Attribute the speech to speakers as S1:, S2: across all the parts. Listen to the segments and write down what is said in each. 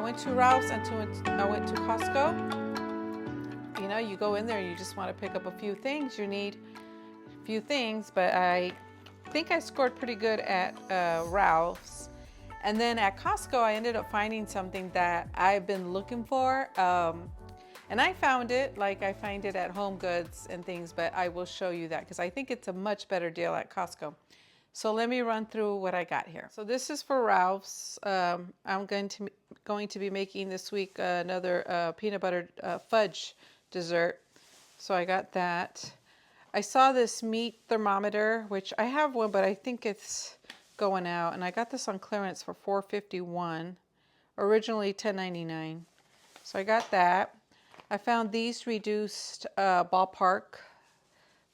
S1: went to Ralph's and I went to Costco. You know, you go in there and you just want to pick up a few things. You need a few things, but I think I scored pretty good at Ralph's. And then at Costco, I ended up finding something that I've been looking for. And I found it, like I find it at Home Goods and things, but I will show you that because I think it's a much better deal at Costco. So let me run through what I got here. So this is for Ralph's. I'm going to be making this week another peanut butter fudge dessert. So I got that. I saw this meat thermometer, which I have one, but I think it's going out. And I got this on clearance for $4.51, originally $10.99. So I got that. I found these reduced ballpark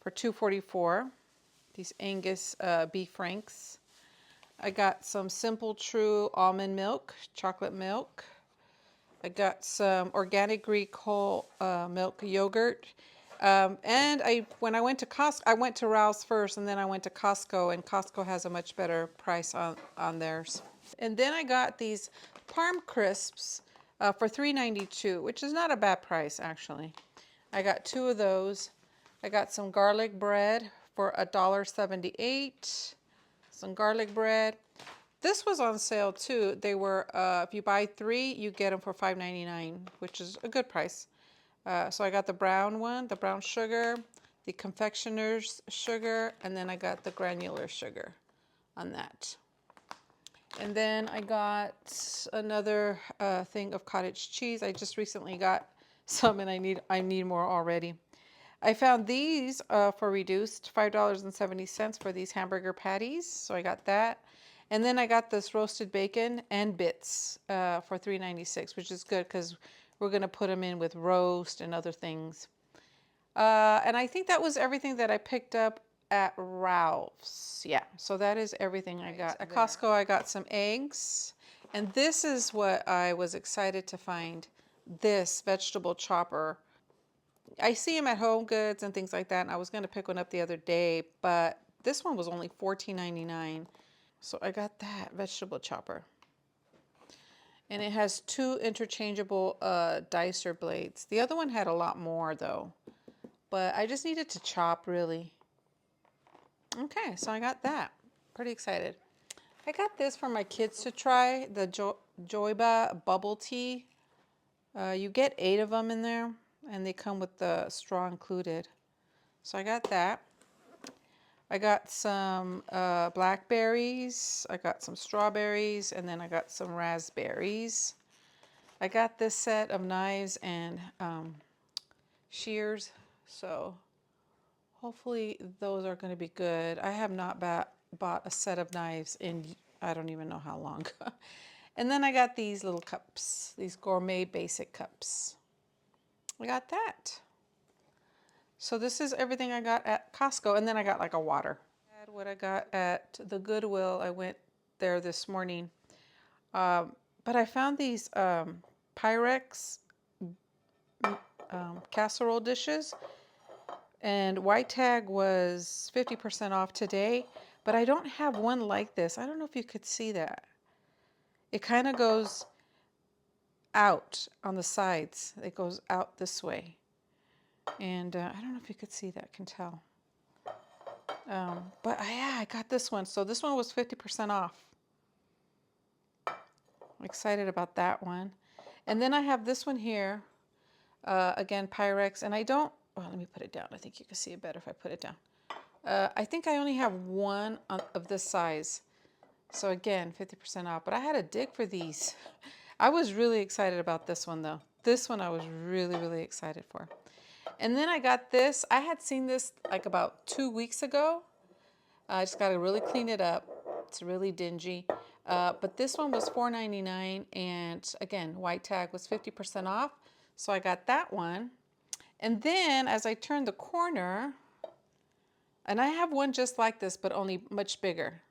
S1: for $2.44. These Angus beef franks. I got some Simple True almond milk, chocolate milk. I got some organic Greek whole milk yogurt. And when I went to Costco, I went to Ralph's first, and then I went to Costco, and Costco has a much better price on theirs. And then I got these Parm crisps for $3.92, which is not a bad price actually. I got 2 of those. I got some garlic bread for $1.78. Some garlic bread. This was on sale too. They were, if you buy 3, you get them for $5.99, which is a good price. So I got the brown one, the brown sugar, the confectioner's sugar, and then I got the granular sugar on that. And then I got another thing of cottage cheese. I just recently got some, and I need more already. I found these for reduced, $5.70 for these hamburger patties. So I got that. And then I got this roasted bacon and bits for $3.96, which is good because we're going to put them in with roast and other things. And I think that was everything that I picked up at Ralph's. Yeah, so that is everything I got. At Costco, I got some eggs. And this is what I was excited to find, this vegetable chopper. I see them at Home Goods and things like that, and I was going to pick one up the other day, but this one was only $14.99. So I got that vegetable chopper. And it has 2 interchangeable dicer blades. The other one had a lot more though, but I just needed to chop really. Okay, so I got that. Pretty excited. I got this for my kids to try, the Joyba bubble tea. You get 8 of them in there, and they come with the straw included. So I got that. I got some blackberries, I got some strawberries, and then I got some raspberries. I got this set of knives and shears, so hopefully those are going to be good. I have not bought a set of knives in I don't even know how long. And then I got these little cups, these gourmet basic cups. I got that. So this is everything I got at Costco, and then I got like a water. What I got at the Goodwill, I went there this morning. But I found these Pyrex casserole dishes, and white tag was 50% off today, but I don't have one like this. I don't know if you could see that. It kind of goes out on the sides. It goes out this way. And I don't know if you could see that, can tell. But yeah, I got this one. So this one was 50% off. I'm excited about that one. And then I have this one here. Again, Pyrex. And I don't, well, let me put it down. I think you can see it better if I put it down. I think I only have one of this size. So again, 50% off. But I had a dig for these. I was really excited about this one though. This one I was really, really excited for. And then I got this. I had seen this like about 2 weeks ago. I just got to really clean it up. It's really dingy. But this one was $4.99, and again, white tag was 50% off. So I got that one. And then as I turned the corner, and I have one just like this, but only much bigger.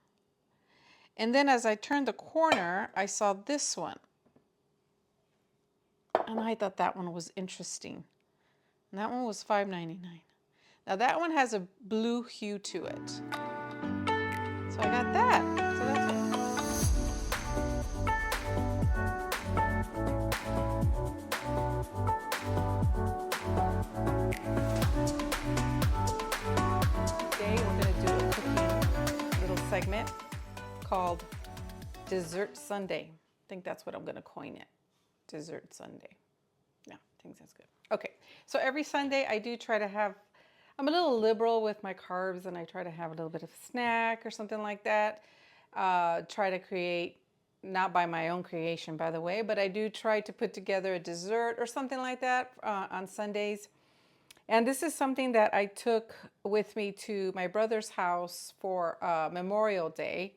S1: And then as I turned the corner, I saw this one. And I thought that one was interesting. And that one was $5.99. Now that one has a blue hue to it. So I got that. So that's it. segment called Dessert Sunday. I think that's what I'm going to coin it. Dessert Sunday. Yeah, I think that's good. Okay, so every Sunday I do try to have, I'm a little liberal with my carbs, and I try to have a little bit of a snack or something like that. Try to create, not by my own creation, by the way, but I do try to put together a dessert or something like that on Sundays. And this is something that I took with me to my brother's house for Memorial Day.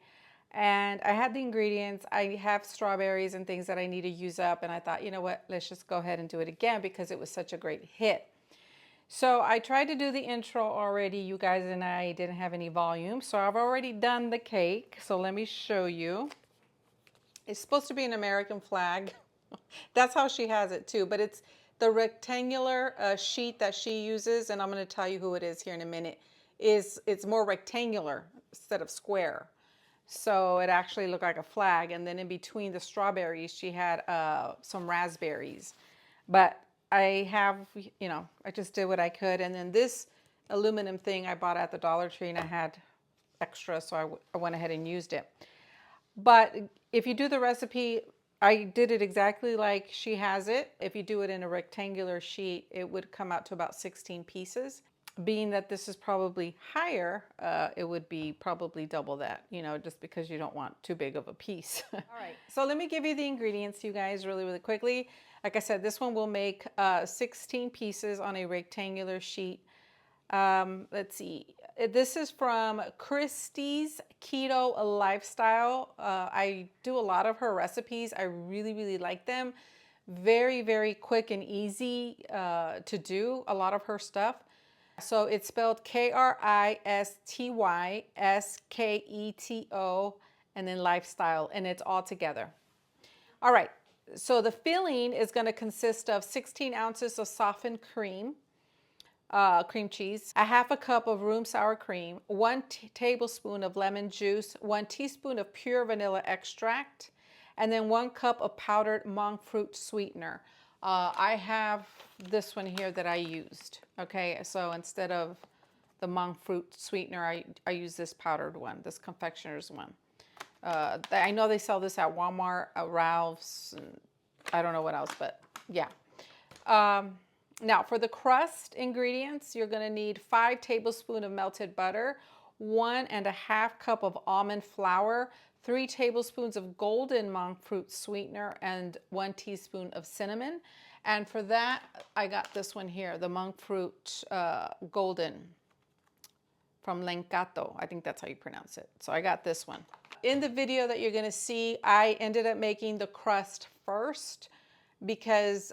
S1: And I had the ingredients. I have strawberries and things that I need to use up. And I thought, you know what, let's just go ahead and do it again because it was such a great hit. So I tried to do the intro already, you guys, and I didn't have any volume. So I've already done the cake. So let me show you. It's supposed to be an American flag. That's how she has it too. But it's the rectangular sheet that she uses, and I'm going to tell you who it is here in a minute, it's more rectangular instead of square. So it actually looked like a flag. And then in between the strawberries, she had some raspberries. But I have, you know, I just did what I could. And then this aluminum thing I bought at the Dollar Tree, and I had extra, so I went ahead and used it. But if you do the recipe, I did it exactly like she has it. If you do it in a rectangular sheet, it would come out to about 16 pieces. Being that this is probably higher, it would be probably double that, you know, just because you don't want too big of a piece. All right, so let me give you the ingredients, you guys, really, really quickly. Like I said, this one will make 16 pieces on a rectangular sheet. Let's see. This is from Christie's Keto Lifestyle. I do a lot of her recipes. I really, really like them. Very, very quick and easy to do a lot of her stuff. So it's spelled Kristysketo and then lifestyle, and it's all together. All right. So the filling is going to consist of 16 ounces of softened cream. Cream cheese, a half a cup of room sour cream, 1 tablespoon of lemon juice, 1 teaspoon of pure vanilla extract, and then 1 cup of powdered monk fruit sweetener. I have this one here that I used. Okay, so instead of the monk fruit sweetener, I use this powdered one, this confectioner's one. I know they sell this at Walmart, at Ralph's, and I don't know what else, but yeah. Now, for the crust ingredients, you're going to need 5 tablespoons of melted butter, 1½ cup of almond flour, 3 tablespoons of golden monk fruit sweetener, and 1 teaspoon of cinnamon. And for that, I got this one here, the monk fruit golden from Lencato. I think that's how you pronounce it. So I got this one. In the video that you're going to see, I ended up making the crust first because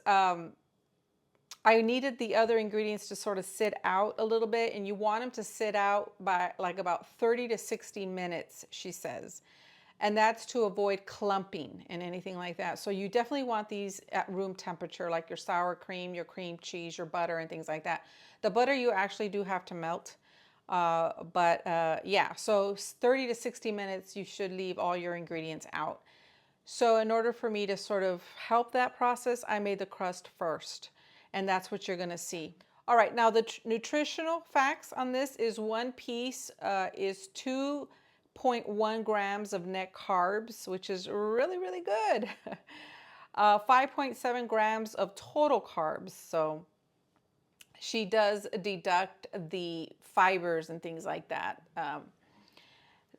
S1: I needed the other ingredients to sort of sit out a little bit, and you want them to sit out by like about 30 to 60 minutes, she says. And that's to avoid clumping and anything like that. So you definitely want these at room temperature, like your sour cream, your cream cheese, your butter, and things like that. The butter you actually do have to melt. Yeah, so 30 to 60 minutes, you should leave all your ingredients out. So in order for me to sort of help that process, I made the crust first. And that's what you're going to see. All right, now the nutritional facts on this is 1 piece is 2.1 grams of net carbs, which is really, really good. 5.7 grams of total carbs. So she does deduct the fibers and things like that.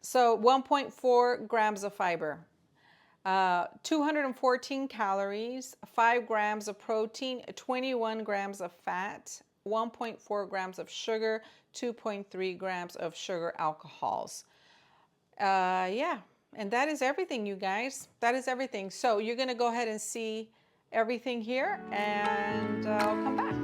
S1: So 1.4 grams of fiber. 214 calories, 5 grams of protein, 21 grams of fat, 1.4 grams of sugar, 2.3 grams of sugar alcohols. Yeah, and that is everything, you guys. That is everything. So you're going to go ahead and see everything here, and I'll come back.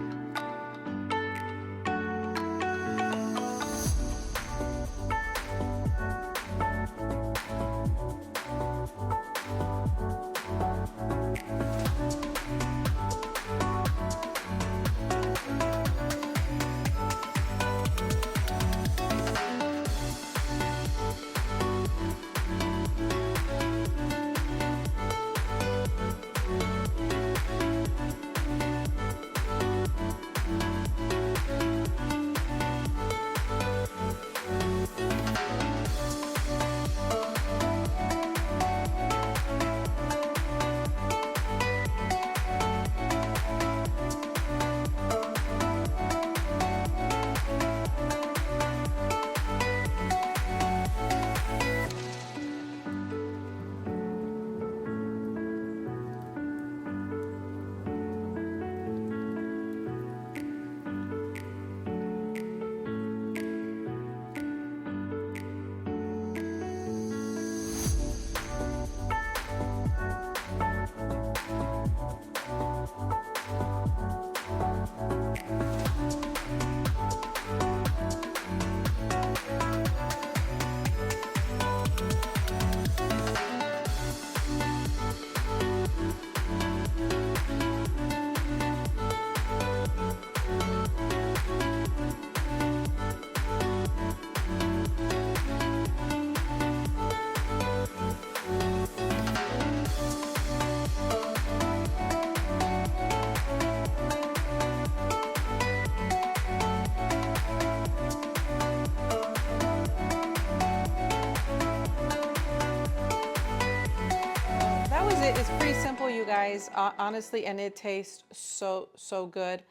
S1: It's pretty simple, you guys, honestly, and it tastes so good.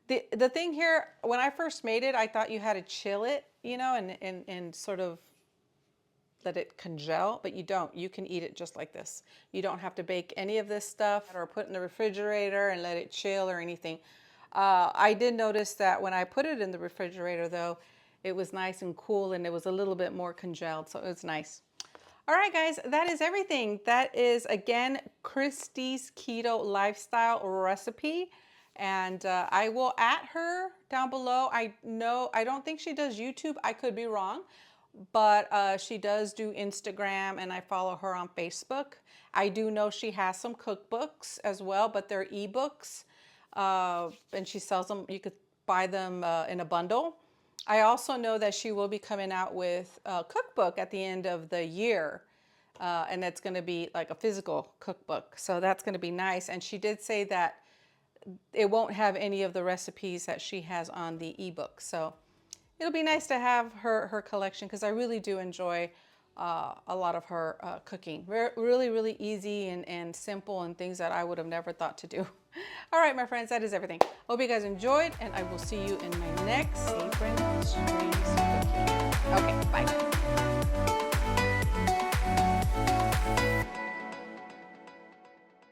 S1: The thing here, when I first made it, I thought you had to chill it, you know, and sort of let it congel, but you don't. You can eat it just like this. You don't have to bake any of this stuff or put it in the refrigerator and let it chill or anything. I did notice that when I put it in the refrigerator, though, it was nice and cool and it was a little bit more congealed, so it was nice. All right, guys, that is everything. That is, again, Christy's Keto Lifestyle recipe. And I will add her down below. I don't think she does YouTube. I could be wrong. But she does do Instagram, and I follow her on Facebook. I do know she has some cookbooks as well, but they're ebooks, and she sells them. You could buy them in a bundle. I also know that she will be coming out with a cookbook at the end of the year, and it's going to be like a physical cookbook. So that's going to be nice. And she did say that it won't have any of the recipes that she has on the ebook. So it'll be nice to have her collection, because I really do enjoy a lot of her cooking. Really easy and simple, and things that I would have never thought to do. All right, my friends, that is everything. Hope you guys enjoyed, and I will see you in my next Apron Streams cooking. Okay, bye.